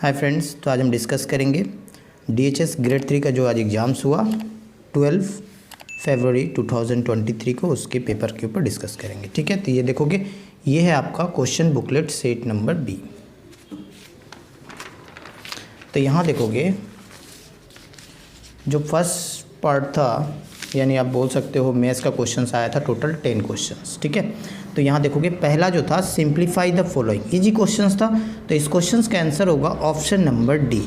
Hi friends, तो आज हम डिस्कस करेंगे DHS ग्रेड 3 का जो आज एग्ज़ाम्स हुआ 12 फरवरी 2023 को, उसके पेपर के ऊपर डिस्कस करेंगे। ठीक है, तो ये देखोगे, ये है आपका question booklet set number B. तो यहाँ देखोगे जो फर्स्ट पार्ट था, यानी आप बोल सकते हो मैथ्स का क्वेश्चंस आया था टोटल 10 क्वेश्चंस। ठीक है, तो यहाँ देखोगे पहला जो था simplify the following, easy questions था। तो इस क्वेश्चंस का आंसर होगा ऑप्शन नंबर डी।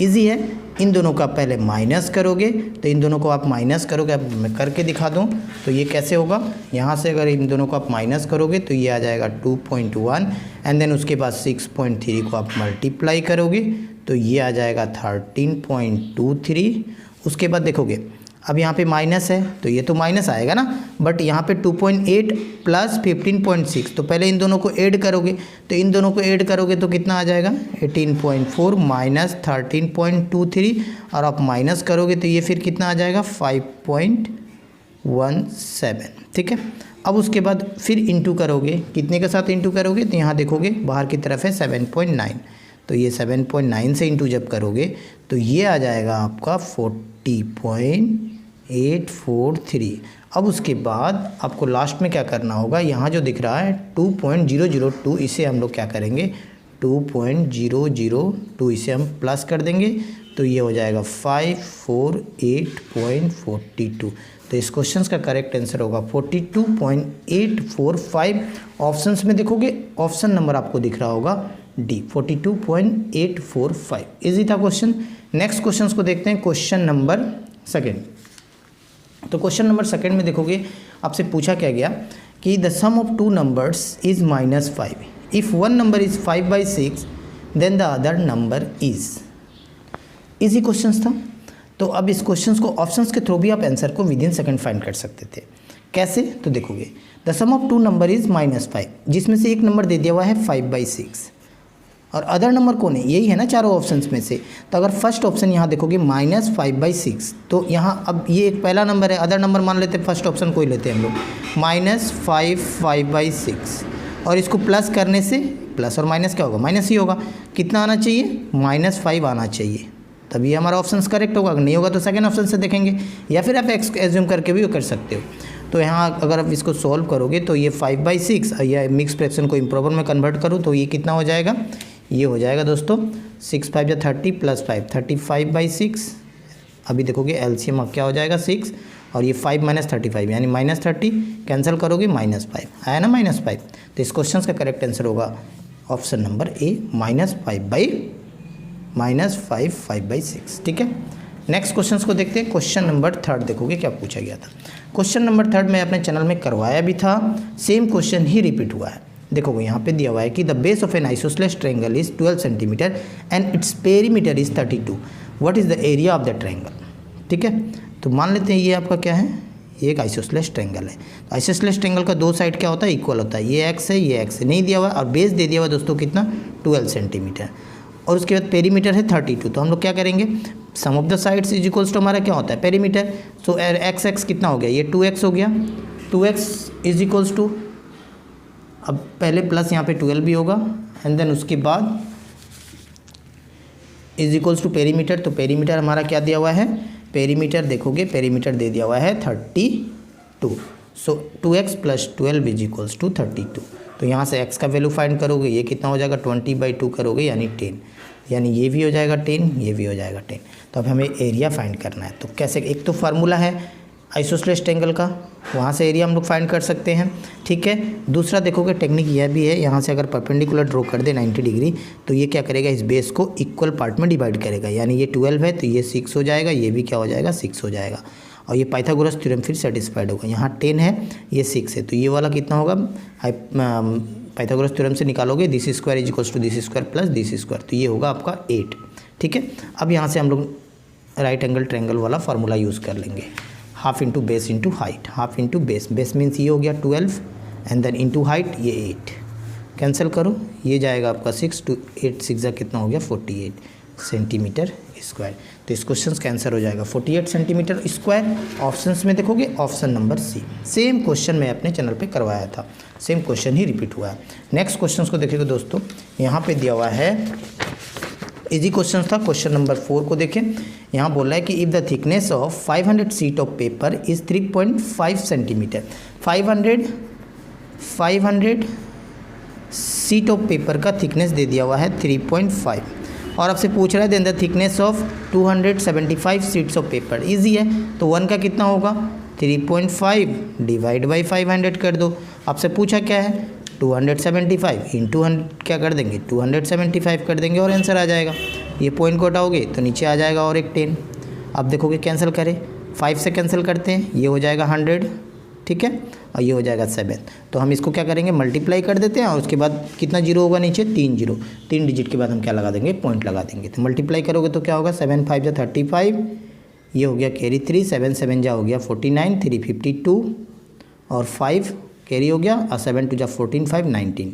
इजी है, इन दोनों का पहले माइनस करोगे, तो इन दोनों को आप माइनस करोगे। अब मैं करके दिखा दूँ तो ये कैसे होगा। यहाँ से अगर इन दोनों को आप माइनस करोगे तो ये आ जाएगा 2.1 एंड देन उसके बाद 6.3 को आप मल्टीप्लाई करोगे तो ये आ जाएगा 13.23। उसके बाद देखोगे अब यहाँ पे माइनस है तो ये तो माइनस आएगा ना, बट यहाँ पे 2.8 प्लस 15.6, तो पहले इन दोनों को ऐड करोगे, तो इन दोनों को ऐड करोगे तो कितना आ जाएगा 18.4 माइनस 13.23, और आप माइनस करोगे तो ये फिर कितना आ जाएगा 5.17। ठीक है, अब उसके बाद फिर इंटू करोगे, कितने के साथ इंटू करोगे, तो यहाँ देखोगे बाहर की तरफ है 7.9, तो ये 7.9 से इंटू जब करोगे तो ये आ जाएगा आपका 40.843। अब उसके बाद आपको लास्ट में क्या करना होगा, यहाँ जो दिख रहा है 2.002, इसे हम लोग क्या करेंगे 2.002 इसे हम प्लस कर देंगे, तो ये हो जाएगा 548.42। तो इस क्वेश्चन का करेक्ट आंसर होगा 42.845। ऑप्शंस में देखोगे ऑप्शन नंबर आपको दिख रहा होगा डी, 42.845। इजी था क्वेश्चन। नेक्स्ट क्वेश्चन को देखते हैं, क्वेश्चन नंबर सेकेंड। तो क्वेश्चन नंबर सेकेंड में देखोगे आपसे पूछा क्या गया कि the sum of two numbers is -5। If one number is 5/6 then the other number is. Easy question था। तो अब इस क्वेश्चन को ऑप्शंस के थ्रू भी आप आंसर को विद इन सेकेंड फाइंड कर सकते थे। कैसे, तो देखोगे the sum of two number is -5, जिसमें से एक नंबर दे दिया हुआ है 5/6 और अदर नंबर कौन है, यही है ना चारों ऑप्शंस में से। तो अगर फर्स्ट ऑप्शन यहाँ देखोगे -5/6, तो यहाँ अब ये एक पहला नंबर है, अदर नंबर मान लेते हैं, फर्स्ट ऑप्शन को ही लेते हैं हम लोग -5/6, और इसको प्लस करने से प्लस और माइनस क्या होगा, माइनस ही होगा। कितना आना चाहिए, -5 आना चाहिए, तभी हमारा ऑप्शन करेक्ट होगा। अगर नहीं होगा तो सेकेंड ऑप्शन से देखेंगे, या फिर आप एज्यूम करके भी कर सकते हो। तो यहाँ अगर आप इसको सॉल्व करोगे तो ये 5/6 या मिक्स फ्रैक्शन को इम्प्रॉपर में कन्वर्ट करूँ तो ये कितना हो जाएगा, ये हो जाएगा दोस्तों 6×5 = 30 + 5 35/6। अभी देखोगे एलसीएम अब क्या हो जाएगा 6, और ये 5 - 35 यानी -30, कैंसिल करोगे -5 आया ना, -5। तो इस क्वेश्चन का करेक्ट आंसर होगा ऑप्शन नंबर ए, -5/6। ठीक है, नेक्स्ट क्वेश्चन को देखते हैं। क्वेश्चन नंबर थर्ड देखोगे क्या पूछा गया था। क्वेश्चन नंबर थर्ड में अपने चैनल में करवाया भी था, सेम क्वेश्चन ही रिपीट हुआ है। देखोगे यहाँ पे दिया हुआ है कि the base of N isosceles triangle is 12 centimetre and its perimeter is 32। What is the area of the triangle. ठीक है, तो मान लेते हैं ये आपका क्या है, ये एक आइसोसेलेस ट्रायंगल है। आइसोसेलेस ट्रायंगल का दो साइड क्या होता है, इक्वल होता है। ये एक्स है, ये एक्स है, नहीं दिया हुआ, और बेस दे दिया हुआ दोस्तों कितना 12 सेंटीमीटर, और उसके बाद पेरीमीटर है 32। तो हम लोग क्या करेंगे, sum of the sides is equals to हमारा क्या होता है पेरीमीटर। सो एक्स कितना हो गया, ये 2x हो गया, 2x इज इक्वल्स टू, अब पहले प्लस यहाँ पे 12 भी होगा, एंड देन उसके बाद इज इक्वल्स टू पेरीमीटर। तो पेरीमीटर हमारा क्या दिया हुआ है, पेरीमीटर देखोगे पेरीमीटर दे दिया हुआ है 32। सो 2x + 12 इज इक्वल्स टू 32। तो यहाँ से x का वैल्यू फाइंड करोगे, ये कितना हो जाएगा 20/2 करोगे यानी 10, यानी ये भी हो जाएगा 10, ये भी हो जाएगा 10। तो अब हमें एरिया फाइंड करना है। तो कैसे, एक तो फार्मूला है आइसोसेलेस ट्रायंगल का, वहाँ से एरिया हम लोग फाइंड कर सकते हैं। ठीक है, दूसरा देखोगे टेक्निक यह भी है, यहाँ से अगर परपेंडिकुलर ड्रॉ कर दे 90 डिग्री, तो ये क्या करेगा, इस बेस को इक्वल पार्ट में डिवाइड करेगा। यानी ये 12 है तो ये 6 हो जाएगा, ये भी क्या हो जाएगा 6 हो जाएगा, और ये पाइथागोरस थ्योरम फिर सेटिस्फाइड होगा। यहाँ 10 है, ये 6 है, तो ये वाला कितना होगा, पाइथागोरस थ्योरम से निकालोगे this square is equals to this square plus this square, तो ये होगा आपका 8। ठीक है, अब यहाँ से हम लोग राइट एंगल ट्रायंगल वाला फार्मूला यूज़ कर लेंगे, half into base into height, half into base, base means ये हो गया 12 एंड देन इंटू हाइट ये 8, कैंसिल करो, ये जाएगा आपका 6 × 8 = 6 कितना हो गया 48 सेंटीमीटर स्क्वायर। तो इस क्वेश्चन का आंसर हो जाएगा 48 सेंटीमीटर स्क्वायर। ऑप्शंस में देखोगे option number C, same question मैं अपने चैनल पे करवाया था, सेम क्वेश्चन ही रिपीट हुआ है। नेक्स्ट क्वेश्चन को देखिएगा दोस्तों, यहाँ पे दिया हुआ है इजी क्वेश्चन था। क्वेश्चन नंबर 4 को देखें। यहाँ बोल रहा है कि if the thickness of 500 sheet of paper is 3.5 centimetre. 500 sheet of paper का थिकनेस दे दिया हुआ है 3.5 और आपसे पूछ रहा है then the thickness of 275 sheets of paper. Easy है, तो 1 का कितना होगा 3.5 डिवाइड बाई 500 कर दो। आपसे पूछा क्या है 275 इंटू क्या कर देंगे 275 कर देंगे और आंसर आ जाएगा। ये पॉइंट को हटाओगे तो नीचे आ जाएगा और एक 10। अब देखोगे कैंसिल करें, 5 से कैंसिल करते हैं, ये हो जाएगा 100, ठीक है, और ये हो जाएगा 7। तो हम इसको क्या करेंगे मल्टीप्लाई कर देते हैं और उसके बाद कितना जीरो होगा नीचे 3 जीरो, 3 डिजिट के बाद हम क्या लगा देंगे पॉइंट लगा देंगे। तो मल्टीप्लाई करोगे तो क्या होगा 7 5 जा 35, ये हो गया कैरी 3, 7 7 जा हो गया 49, 3 52 और 5 कैरी हो गया और 7 2 जा 14 5 19।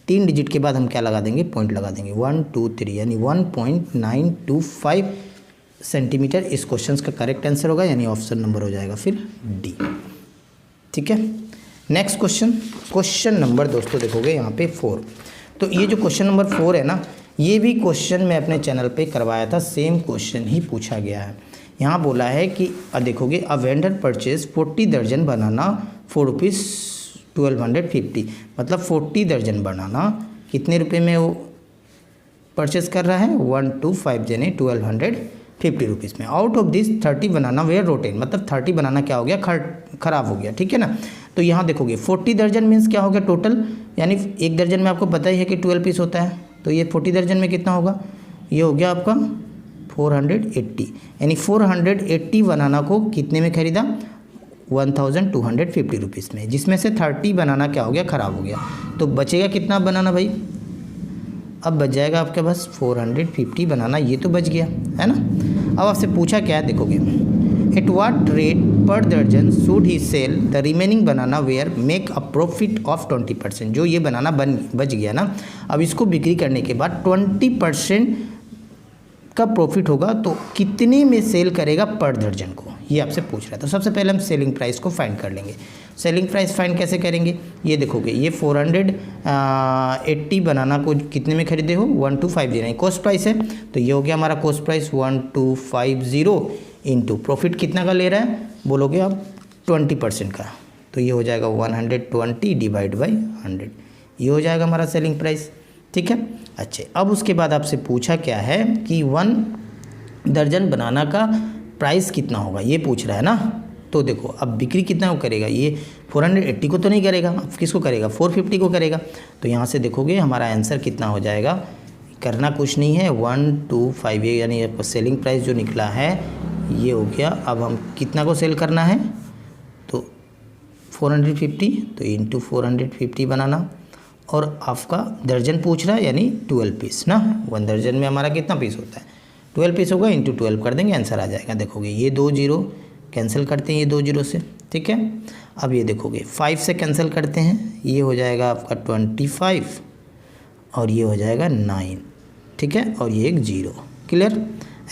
3 डिजिट के बाद हम क्या लगा देंगे पॉइंट लगा देंगे 1 2 3 यानी 1.925 सेंटीमीटर इस क्वेश्चन का करेक्ट आंसर होगा, यानी ऑप्शन नंबर हो जाएगा फिर डी। ठीक है, नेक्स्ट क्वेश्चन नंबर दोस्तों देखोगे यहाँ पे 4। तो ये जो क्वेश्चन नंबर 4 है ना, ये भी क्वेश्चन मैं अपने चैनल पे करवाया था, सेम क्वेश्चन ही पूछा गया है। यहाँ बोला है कि देखोगे अ वेंडर परचेज 40 दर्जन बनाना फॉर रुपीज़ 1250, मतलब 40 दर्जन बनाना कितने रुपए में वो परचेस कर रहा है 125 यानी 1250 रुपीज़ में। Out of this 30 banana were rotten, मतलब 30 बनाना क्या हो गया ख़राब हो गया, ठीक है ना। तो यहाँ देखोगे 40 दर्जन मीन्स क्या हो गया टोटल, यानी एक दर्जन में आपको पता ही है कि 12 पीस होता है, तो ये 40 दर्जन में कितना होगा, ये हो गया आपका 480, यानी 480 बनाना को कितने में खरीदा 1250 रुपीज़ में, जिसमें से 30 बनाना क्या हो गया ख़राब हो गया। तो बचेगा कितना बनाना भाई, अब बच जाएगा आपके पास 450 बनाना, ये तो बच गया है ना। अब आपसे पूछा क्या है देखोगे, एट वाट रेट पर दर्जन should he sell the remaining banana were make a profit of 20%। जो ये बनाना बच गया ना, अब इसको बिक्री करने के बाद 20% का प्रॉफिट होगा, तो कितने में सेल करेगा पर दर्जन को, ये आपसे पूछ रहा है। तो सबसे पहले हम सेलिंग प्राइस को फाइंड कर लेंगे। सेलिंग प्राइस फाइंड कैसे करेंगे, ये देखोगे ये 480 बनाना को कितने में खरीदे हो 1250 यानी कॉस्ट प्राइस है, तो ये हो गया हमारा कॉस्ट प्राइस 1250 इंटू प्रॉफिट कितना का ले रहा है बोलोगे आप 20% का, तो ये हो जाएगा 120 डिवाइड बाई 100, ये हो जाएगा हमारा सेलिंग प्राइस। ठीक है, अच्छा अब उसके बाद आपसे पूछा क्या है कि 1 दर्जन बनाना का प्राइस कितना होगा, ये पूछ रहा है ना। तो देखो अब बिक्री कितना को करेगा, ये 480 को तो नहीं करेगा, अब किसको करेगा 450 को करेगा। तो यहाँ से देखोगे हमारा आंसर कितना हो जाएगा, करना कुछ नहीं है 125 यानी आपका सेलिंग प्राइस जो निकला है ये हो गया। अब हम कितना को सेल करना है तो 450, तो इंटू 450 बनाना, और आपका दर्जन पूछ रहा है यानी 12 पीस ना, 1 दर्जन में हमारा कितना पीस होता है 12 पीस होगा, इंटू 12 कर देंगे आंसर आ जाएगा। देखोगे ये 2 जीरो कैंसिल करते हैं ये 2 जीरो से, ठीक है। अब ये देखोगे 5 से कैंसिल करते हैं, ये हो जाएगा आपका 25 और ये हो जाएगा 9, ठीक है, और ये एक जीरो, क्लियर।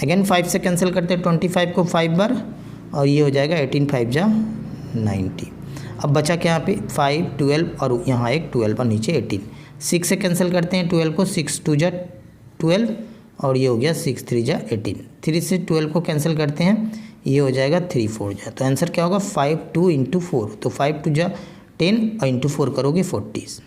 अगेन 5 से कैंसिल करते हैं 25 को 5 बार और ये हो जाएगा 18 5 जा 90। अब बचा क्या यहाँ पे 5 12 और यहाँ एक 12 और नीचे 18। 6 से कैंसिल करते हैं 12 को, 6 2 जा 12 और ये हो गया 6 3 जा 18। 3 से 12 को कैंसिल करते हैं, ये हो जाएगा 3 4 जा, तो आंसर क्या होगा 5 2 इंटू 4, तो 5 2 जा 10 और इंटू 4 करोगे 40,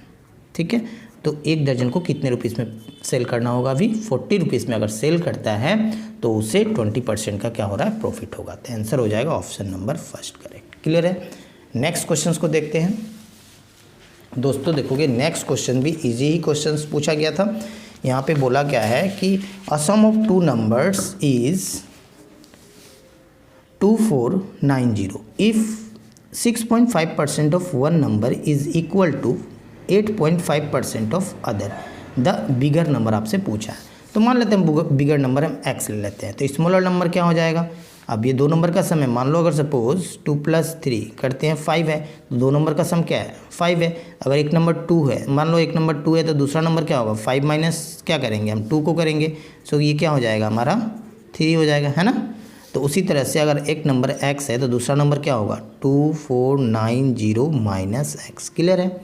ठीक है। तो एक दर्जन को कितने रुपीज़ में सेल करना होगा, अभी 40 रुपीज़ में अगर सेल करता है तो उसे 20% का क्या हो रहा है प्रॉफिट होगा। तो आंसर हो जाएगा option number first correct, clear है। नेक्स्ट क्वेश्चंस को देखते हैं दोस्तों। देखोगे नेक्स्ट क्वेश्चन भी इजी ही क्वेश्चंस पूछा गया था। यहाँ पे बोला क्या है कि a sum of 2 numbers is 2490 if 6.5% of one number is equal to 8.5% of other, the bigger number आपसे पूछा है। तो मान लेते हैं बिगर नंबर हम x ले लेते हैं, तो स्मॉलर नंबर क्या हो जाएगा, अब ये 2 नंबर का सम है, मान लो अगर सपोज 2 + 3 करते हैं 5 है, तो 2 नंबर का सम क्या है 5 है। अगर एक नंबर 2 है, मान लो एक नंबर 2 है तो दूसरा नंबर क्या होगा 5 माइनस क्या करेंगे हम 2 को करेंगे, सो ये क्या हो जाएगा हमारा 3 हो जाएगा, है ना। तो उसी तरह से अगर एक नंबर x है तो दूसरा नंबर क्या होगा 2490 - x, क्लियर है।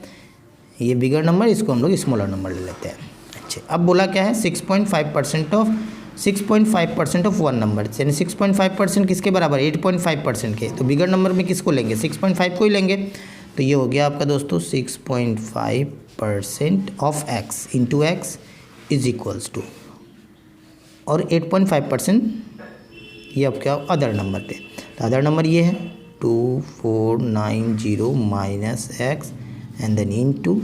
ये बिगर नंबर, इसको हम लोग स्मॉलर नंबर ले लेते हैं। अच्छे, अब बोला क्या है 6.5% ऑफ वन नंबर, यानी 6.5% किसके बराबर 8.5% के, तो बिगर नंबर में किसको लेंगे 6.5 को ही लेंगे। तो ये हो गया आपका दोस्तों 6.5% of x into x is equals to, और 8.5% ये आपका अदर नंबर पे, तो अदर नंबर ये है 2490 minus x and then into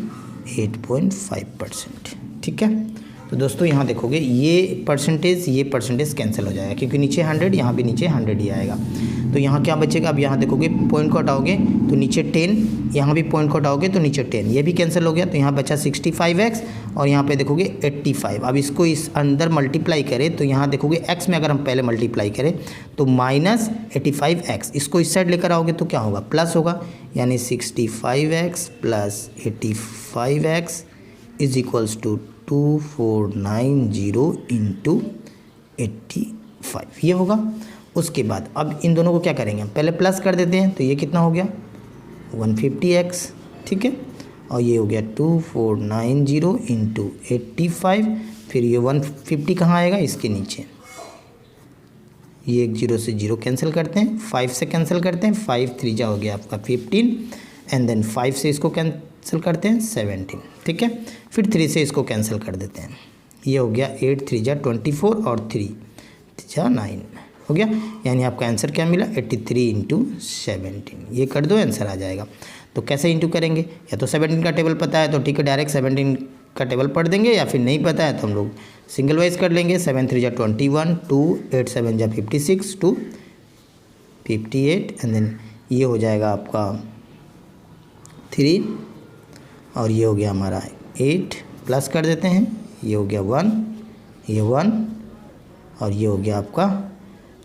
8.5%। ठीक है, तो दोस्तों यहाँ देखोगे ये परसेंटेज कैंसिल हो जाएगा, क्योंकि नीचे 100, यहाँ भी नीचे 100 ही आएगा। तो यहाँ क्या बचेगा, अब यहाँ देखोगे पॉइंट को हटाओगे तो नीचे 10, यहाँ भी पॉइंट को हटाओगे तो नीचे 10, ये भी कैंसिल हो गया। तो यहाँ बचा 65x और यहाँ पे देखोगे 85। अब इसको इस अंदर मल्टीप्लाई करें तो यहाँ देखोगे x में अगर हम पहले मल्टीप्लाई करें तो माइनस 85x, इसको इस साइड लेकर आओगे तो क्या होगा प्लस होगा, यानी 65x plus 85x is equals to 2490 into 85, ये होगा। उसके बाद अब इन दोनों को क्या करेंगे, हम पहले प्लस कर देते हैं, तो ये कितना हो गया 150x, ठीक है, और ये हो गया 2490 इंटू 85, फिर ये 150 कहाँ आएगा इसके नीचे, ये एक 0 से 0 कैंसिल करते हैं, 5 से कैंसिल करते हैं, 5 3 जा हो गया आपका 15, एंड देन 5 से इसको कैंसिल करते हैं 17, ठीक है, फिर 3 से इसको कैंसिल कर देते हैं, ये हो गया 8 3 जा 24 और 3 जा 9 हो गया, यानी आपका आंसर क्या मिला 83 इंटू 17, ये कर दो आंसर आ जाएगा। तो कैसे इंटू करेंगे, या तो 17 का टेबल पता है तो ठीक है डायरेक्ट 17 का टेबल पढ़ देंगे, या फिर नहीं पता है तो हम लोग सिंगल वाइज कर लेंगे। 7 3 जा 21, 2 8 7 जा 56, 2 58, एंड देन ये हो जाएगा आपका 3, और ये हो गया हमारा 8, प्लस कर देते हैं, ये हो गया 1, ये 1, और ये हो गया आपका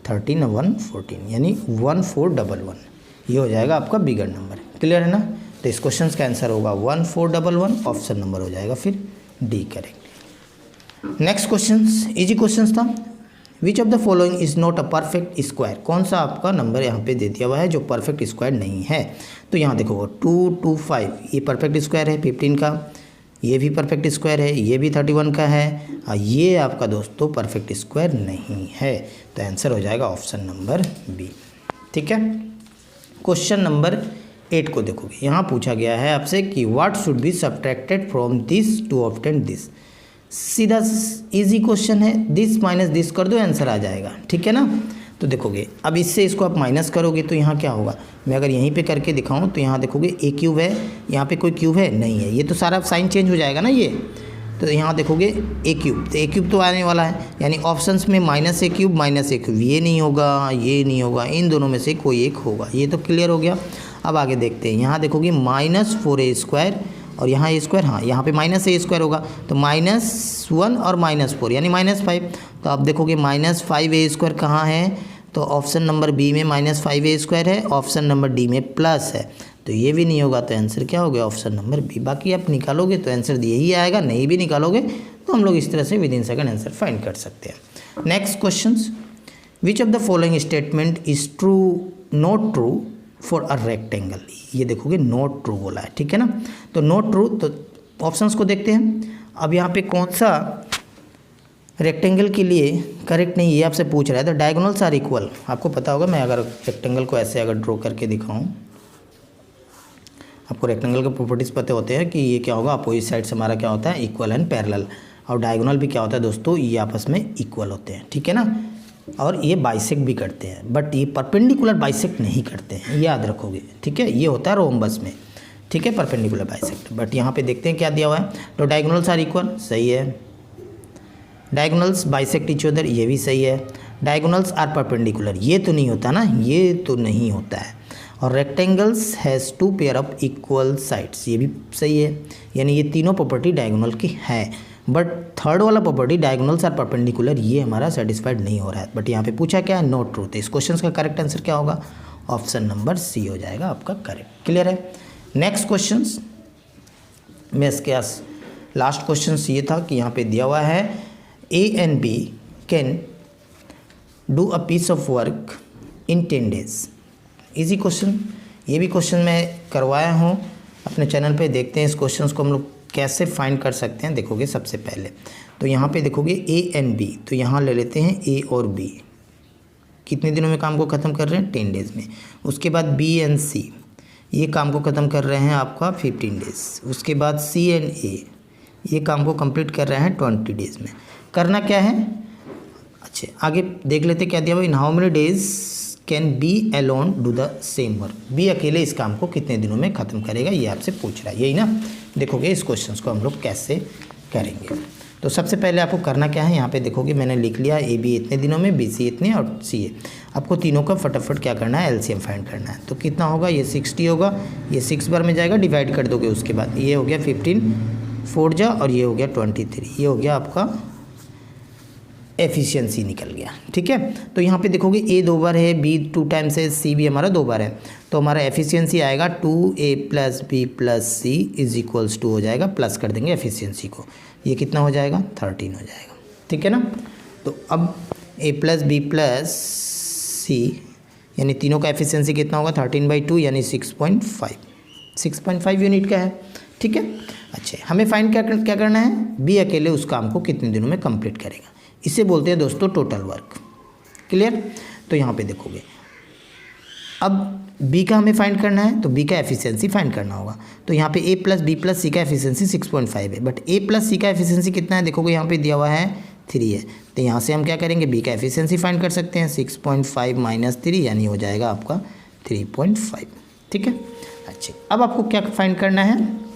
13 और 1 14, यानी 1411, ये हो जाएगा आपका बिगर नंबर। क्लियर है ना, तो इस क्वेश्चन का आंसर होगा 1411, ऑप्शन नंबर हो जाएगा फिर D correct. Next question easy question था, which of the following is not a perfect square, कौन सा आपका नंबर यहाँ पे दे दिया हुआ है जो परफेक्ट स्क्वायर नहीं है। तो यहाँ देखो 2 2 5 ये परफेक्ट स्क्वायर है 15 का, ये भी परफेक्ट स्क्वायर है, ये भी 31 का है, और ये आपका दोस्तों परफेक्ट स्क्वायर नहीं है, तो आंसर हो जाएगा ऑप्शन नंबर बी। ठीक है, क्वेश्चन नंबर 8 को देखोगे, यहाँ पूछा गया है आपसे कि what should be subtracted from this to obtain this. सीधा इजी क्वेश्चन है, दिस माइनस दिस कर दो आंसर आ जाएगा, ठीक है ना। तो देखोगे अब इससे इसको आप माइनस करोगे तो यहाँ क्या होगा, मैं अगर यहीं पे करके दिखाऊं तो यहाँ देखोगे ए क्यूब है, यहाँ पे कोई क्यूब है नहीं है, ये तो सारा साइन चेंज हो जाएगा ना ये। तो यहाँ देखोगे ए क्यूब, तो ए क्यूब तो आने वाला है, यानी ऑप्शंस में माइनस ए क्यूब, ये नहीं होगा, ये नहीं होगा, इन दोनों में से कोई एक होगा, ये तो क्लियर हो गया। अब आगे देखते हैं, यहाँ देखोगे -4a² और यहाँ ए स्क्वायर, हाँ यहाँ पे -a² होगा, तो -1 और -4 यानी -5। तो आप देखोगे -5a² कहाँ है, तो ऑप्शन नंबर बी में -5a² है, ऑप्शन नंबर डी में प्लस है, तो ये भी नहीं होगा, तो आंसर क्या हो गया ऑप्शन नंबर बी। बाकी आप निकालोगे तो आंसर यही आएगा, नहीं भी निकालोगे तो हम लोग इस तरह से विदिन सेकंड आंसर फाइंड कर सकते हैं। Next question, which of the following statement is true not true for a rectangle, ये देखोगे नॉट ट्रू बोला है, ठीक है ना। तो नॉट ट्रू, तो ऑप्शंस को देखते हैं। अब यहाँ पे कौन सा रेक्टेंगल के लिए करेक्ट नहीं, ये आपसे पूछ रहा है। तो डायगोनल्स आर इक्वल, आपको पता होगा, मैं अगर रेक्टेंगल को ऐसे अगर ड्रॉ करके दिखाऊं, आपको रेक्टेंगल के प्रॉपर्टीज़ पता होते हैं कि ये क्या होगा, अपोजिट साइड से हमारा क्या होता है इक्वल एंड पैरेलल, और डायगोनल भी क्या होता है दोस्तों, ये आपस में इक्वल होते हैं, ठीक है ना। और ये बाइसेक्ट भी करते हैं, बट ये परपेंडिकुलर बाइसेक्ट नहीं करते हैं, ये याद रखोगे, ठीक है। ये होता है रोम्बस में, ठीक है, परपेंडिकुलर बाइसेक्ट। बट यहाँ पे देखते हैं क्या दिया हुआ है, तो डायगोनल्स आर इक्वल, सही है। डायगोनल्स बाइसेक्ट ईच अदर, ये भी सही है। डायगोनल्स आर परपेंडिकुलर, ये तो नहीं होता ना, ये तो नहीं होता है। और rectangles has 2 pair of equal sides, ये भी सही है, यानी ये तीनों प्रॉपर्टी डायगोनल की है। बट थर्ड वाला प्रॉपर्टी डायगोनल्स आर परपेंडिकुलर, ये हमारा सेटिस्फाइड नहीं हो रहा है। बट यहाँ पे पूछा क्या है, नॉट ट्रू, तो इस क्वेश्चन का करेक्ट आंसर क्या होगा, ऑप्शन नंबर सी हो जाएगा आपका करेक्ट। क्लियर है। नेक्स्ट क्वेश्चन में इसके लास्ट क्वेश्चन ये था कि यहाँ पे दिया हुआ है A and B can do a piece of work in 10 days। Easy question, ये भी क्वेश्चन मैं करवाया हूँ अपने चैनल पे, देखते हैं इस क्वेश्चन को हम लोग कैसे फाइंड कर सकते हैं देखोगे। सबसे पहले तो यहाँ पे देखोगे ए एंड बी, तो यहाँ ले लेते हैं ए और बी, कितने दिनों में काम को ख़त्म कर रहे हैं 10 डेज़ में। उसके बाद बी एंड सी, ये काम को ख़त्म कर रहे हैं आपका 15 डेज़। उसके बाद सी एंड ए, ये काम को कंप्लीट कर रहे हैं 20 डेज़ में। करना क्या है, अच्छा आगे देख लेते क्या दिया हुआ, in how many days can B alone do the same work. B अकेले इस काम को कितने दिनों में ख़त्म करेगा, ये आपसे पूछ रहा है, यही ना। देखोगे इस क्वेश्चन को हम लोग कैसे करेंगे। तो सबसे पहले आपको करना क्या है, यहाँ पे देखोगे मैंने लिख लिया ए बी इतने दिनों में, बी सी इतने और सी ए। आपको तीनों का फटाफट क्या करना है, एलसीएम फाइंड करना है। तो कितना होगा, ये 60 होगा, ये 6 बार में जाएगा, डिवाइड कर दोगे। उसके बाद ये हो गया 15 4 जा, और ये हो गया 23, ये हो गया आपका एफिशिएंसी निकल गया। ठीक है, तो यहाँ पे देखोगे ए 2 बार है, बी 2 टाइम्स है, सी भी हमारा 2 बार है, तो हमारा एफिशिएंसी आएगा 2a + b + c = 2 हो जाएगा। प्लस कर देंगे एफिशिएंसी को, ये कितना हो जाएगा 13 हो जाएगा। ठीक है ना। तो अब a + b + c यानी तीनों का एफिशिएंसी कितना होगा 13/2 यानी 6.5 यूनिट का है। ठीक है, अच्छा हमें फाइंड क्या करना है, बी अकेले उस काम को कितने दिनों में कंप्लीट करेगा, इसे बोलते हैं दोस्तों टोटल वर्क। क्लियर। तो यहाँ पे देखोगे अब बी का हमें फाइंड करना है, तो बी का एफिशिएंसी फाइंड करना होगा। तो यहाँ पे a + b + c का एफिशिएंसी 6.5 है, बट a + c का एफिशिएंसी कितना है देखोगे यहाँ पे दिया हुआ है 3 है। तो यहाँ से हम क्या करेंगे, बी का एफिशिएंसी फाइंड कर सकते हैं, 6.5 - 3 यानी हो जाएगा आपका 3.5। ठीक है, अच्छा अब आपको क्या फाइंड करना है,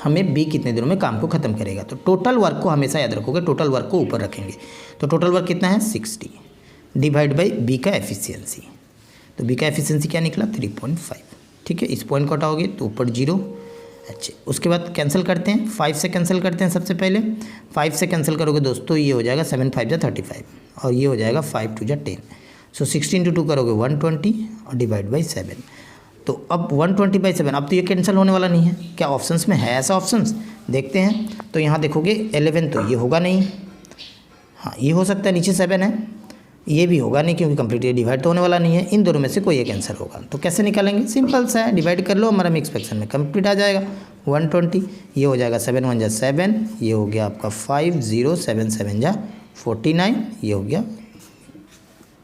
हमें बी कितने दिनों में काम को ख़त्म करेगा। तो टोटल वर्क को हमेशा याद रखोगे, टोटल वर्क को ऊपर रखेंगे। तो टोटल वर्क कितना है 60 डिवाइड बाई बी का एफिशिएंसी। तो बी का एफिशिएंसी क्या निकला 3.5। ठीक है, इस पॉइंट को हटाओगे तो ऊपर 0। अच्छा उसके बाद कैंसिल करते हैं, 5 से कैंसिल करते हैं। सबसे पहले 5 से कैंसिल करोगे दोस्तों, ये हो जाएगा 7 × 5 = 35 और ये हो जाएगा 5 × 2 = 10। सो 16 × 2 करोगे 120 और डिवाइड बाई 7। तो अब 120/7, अब तो ये कैंसिल होने वाला नहीं है। क्या ऑप्शंस में है ऐसा ऑप्शंस, देखते हैं। तो यहाँ देखोगे 11 तो ये होगा नहीं, हाँ ये हो सकता है, नीचे 7 है, ये भी होगा नहीं क्योंकि कंप्लीट डिवाइड तो होने वाला नहीं है। इन दोनों में से कोई एक आंसर होगा। तो कैसे निकालेंगे, सिंपल सा है, डिवाइड कर लो, हमारा मिक्स फ्रैक्शन में कंप्लीट आ जाएगा 120। ये हो जाएगा 7 × 1 = 7, ये हो गया आपका 5 0 7 7 = 49, ये हो गया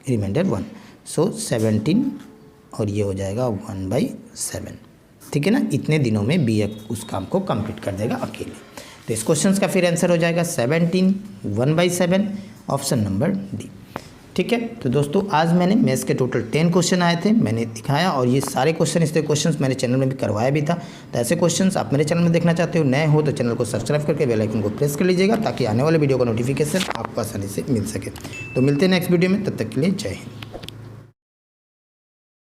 रिमाइंडर 1। सो 17 और ये हो जाएगा 1/7। ठीक है ना, इतने दिनों में बी उस काम को कंप्लीट कर देगा अकेले। तो इस क्वेश्चन का फिर आंसर हो जाएगा 17 1/7, ऑप्शन नंबर डी। ठीक है, तो दोस्तों आज मैंने मैथ्स के टोटल 10 क्वेश्चन आए थे, मैंने दिखाया, और ये सारे क्वेश्चन इस क्वेश्चन मैंने चैनल में भी करवाया भी था। तो ऐसे क्वेश्चन आप मेरे चैनल में देखना चाहते हो, नए हो तो चैनल को सब्सक्राइब करके बेल आइकन को प्रेस कर लीजिएगा ताकि आने वाले वीडियो का नोटिफिकेशन आपको आसानी से मिल सके। तो मिलते हैं नेक्स्ट वीडियो में, तब तक के लिए जय हिंद।